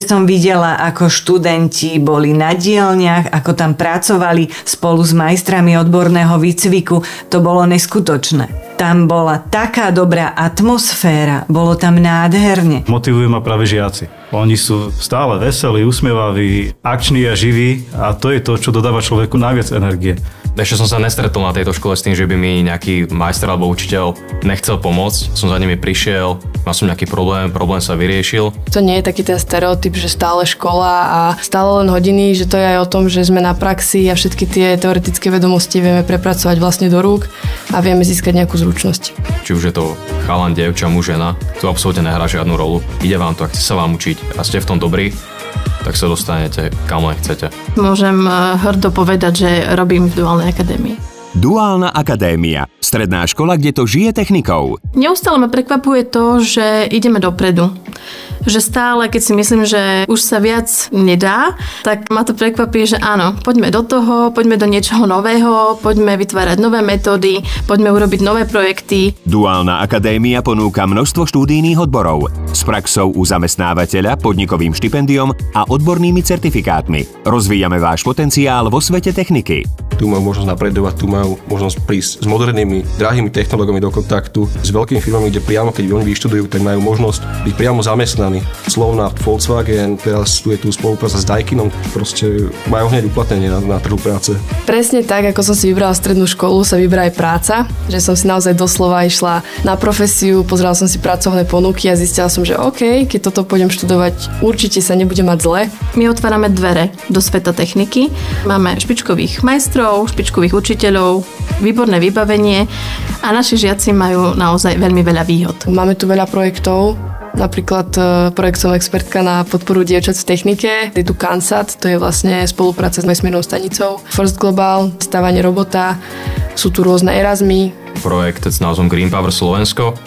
Som videla, ako študenti boli na dielňach, ako tam pracovali spolu s majstrami odborného výcviku. To bolo neskutočné. Tam bola taká dobrá atmosféra, bolo tam nádherne. Motivujú ma práve žiaci. Oni sú stále veselí, usmievaví, akční a živí a to je to, čo dodáva človeku najviac energie. Ešte som sa nestretol na tejto škole s tým, že by mi nejaký majster alebo učiteľ nechcel pomôcť. Som za nimi prišiel, mal som nejaký problém sa vyriešil. To nie je taký ten stereotyp, že stále škola a stále len hodiny, že to je aj o tom, že sme na praxi a všetky tie teoretické vedomosti vieme prepracovať vlastne do rúk a vieme získať nejakú zručnosť. Či už je to chalan, dievča, muž, žena, tu absolútne nehrá žiadnu rolu. Ide vám to, ak chce sa vám učiť a ste v tom dobrí, tak sa dostanete kam len chcete. Môžem hrdo povedať, že robím v Duálnej akadémii. Duálna akadémia. Stredná škola, kde to žije technikou. Neustále ma prekvapuje to, že ideme dopredu. Že stále, keď si myslím, že už sa viac nedá, tak ma to prekvapí, že áno, poďme do toho, poďme do niečoho nového, poďme vytvárať nové metódy, poďme urobiť nové projekty. Duálna akadémia ponúka množstvo štúdijných odborov s praxou u zamestnávateľa, podnikovým štipendiom a odbornými certifikátmi. Rozvíjame váš potenciál vo svete techniky. Tu majú možnosť napredovať, tu majú možnosť prísť s modernými, drahými technológiami do kontaktu, s veľkými firmami, kde priamo, keď oni vyštudujú, tak majú možnosť byť priamo zamestnaní. Slovna, Volkswagen, teraz tu je tu spolupráca s Daikinom, proste majú hneď uplatnenie na trhu práce. Presne tak, ako som si vybrala strednú školu, sa vybrá aj práca, že som si naozaj doslova išla na profesiu, pozerala som si pracovné ponuky a zistila som, že OK, keď toto pôjdem študovať, určite sa nebudem mať zle. My otvárame dvere do sveta techniky, máme špičkových majstrov, špičkových učiteľov, výborné vybavenie a naši žiaci majú naozaj veľmi veľa výhod. Máme tu veľa projektov, napríklad projekt som expertka na podporu dievčat v technike. Je tu CANSAT, to je vlastne spolupráca s vesmírnou stanicou. First Global, stavanie robota, sú tu rôzne Erasmy. Projekt s názvom Green Power Slovensko,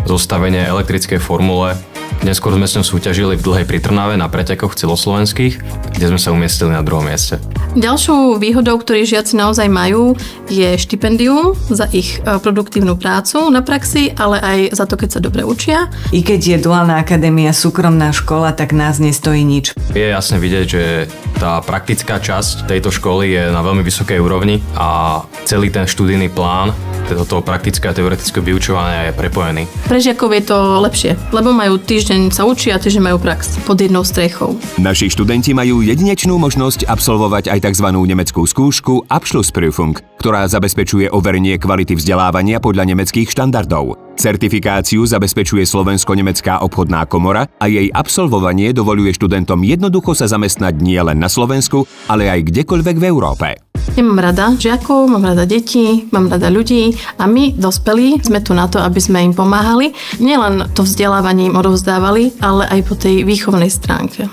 zostavenie elektrickej formule. Neskôr sme s ňou súťažili v Dlhej pri Trnave na pretekoch celoslovenských, kde sme sa umiestnili na 2. mieste. Ďalšou výhodou, ktorú žiaci naozaj majú, je štipendium za ich produktívnu prácu na praxi, ale aj za to, keď sa dobre učia. I keď je Duálna akadémia súkromná škola, tak nás nestojí nič. Je jasne vidieť, že tá praktická časť tejto školy je na veľmi vysokej úrovni a celý ten študijný plán toho praktického a teoretického vyučovania je prepojený. Pre žiakov je to lepšie, lebo majú týždeň sa učia a týždeň majú prax pod jednou strechou. Naši študenti majú jedinečnú možnosť absolvovať aj tzv. Nemeckú skúšku Abschlussprüfung, ktorá zabezpečuje overenie kvality vzdelávania podľa nemeckých štandardov. Certifikáciu zabezpečuje Slovensko-nemecká obchodná komora a jej absolvovanie dovoľuje študentom jednoducho sa zamestnať nielen na Slovensku, ale aj kdekoľvek v Európe. Ja mám rada žiakov, mám rada detí, mám rada ľudí a my, dospelí, sme tu na to, aby sme im pomáhali. Nielen to vzdelávanie im odovzdávali, ale aj po tej výchovnej stránke.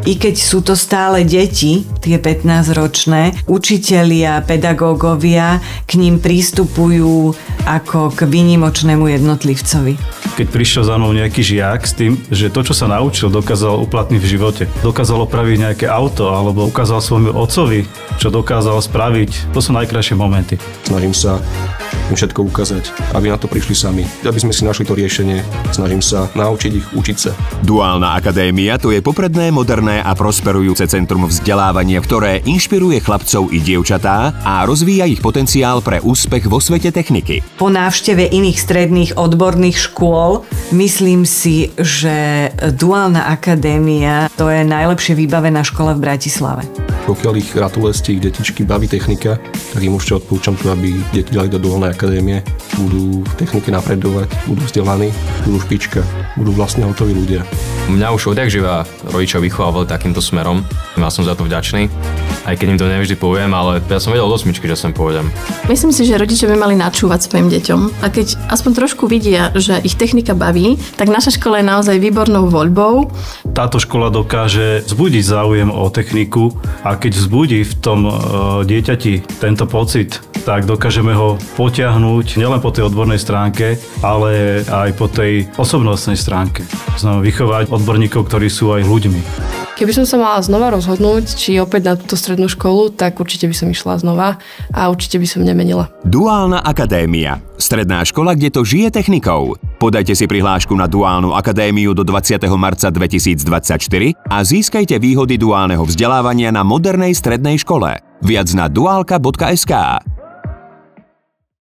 I keď sú to stále deti, tie 15-ročné, učitelia, pedagógovia k ním pristupujú ako k výnimočnému jednotlivcovi. Keď prišiel za mnou nejaký žiak s tým, že to, čo sa naučil, dokázal uplatniť v živote. Dokázal opraviť nejaké auto alebo ukázal svojmu otcovi, čo dokázal spraviť. To sú najkrajšie momenty. Snažím sa im všetko ukázať, aby na to prišli sami, aby sme si našli to riešenie. Snažím sa naučiť ich učiť sa. Duálna akadémia to je popredné, moderné a prosperujúce centrum vzdelávania, ktoré inšpiruje chlapcov i dievčatá a rozvíja ich potenciál pre úspech vo svete techniky. Po návšteve iných stredných odborných škôl myslím si, že Duálna akadémia to je najlepšie vybavená škola v Bratislave. Pokiaľ ich ratolesti, ich detičky baví technika, tak im určite odporúčam to, aby deti dali do Duálnej akadémie, budú v technike napredovať, budú vzdelaní, budú špička, budú vlastne hotoví ľudia. Mňa už odjakživa rodičia vychovávali takýmto smerom. Ja som za to vďačný. Aj keď im to nevždy poviem, ale ja som vedel od 8, že sem pôjdem. Myslím si, že rodičia by mali načúvať svojim deťom. A keď aspoň trošku vidia, že ich technika baví, tak naša škola je naozaj výbornou voľbou. Táto škola dokáže vzbudiť záujem o techniku a keď vzbudí v tom dieťati tento pocit, tak dokážeme ho potiahnuť nielen po tej odbornej stránke, ale aj po tej osobnostnej stránke. Znamená vychovať odborníkov, ktorí sú aj ľuďmi. Keby som sa mala znova rozhodnúť, či opäť na túto strednú školu, tak určite by som išla znova a určite by som nemenila. Duálna akadémia. Stredná škola, kde to žije technikou. Podajte si prihlášku na Duálnu akadémiu do 20. marca 2024 a získajte výhody duálneho vzdelávania na modernej strednej škole. Viac na dualka.sk.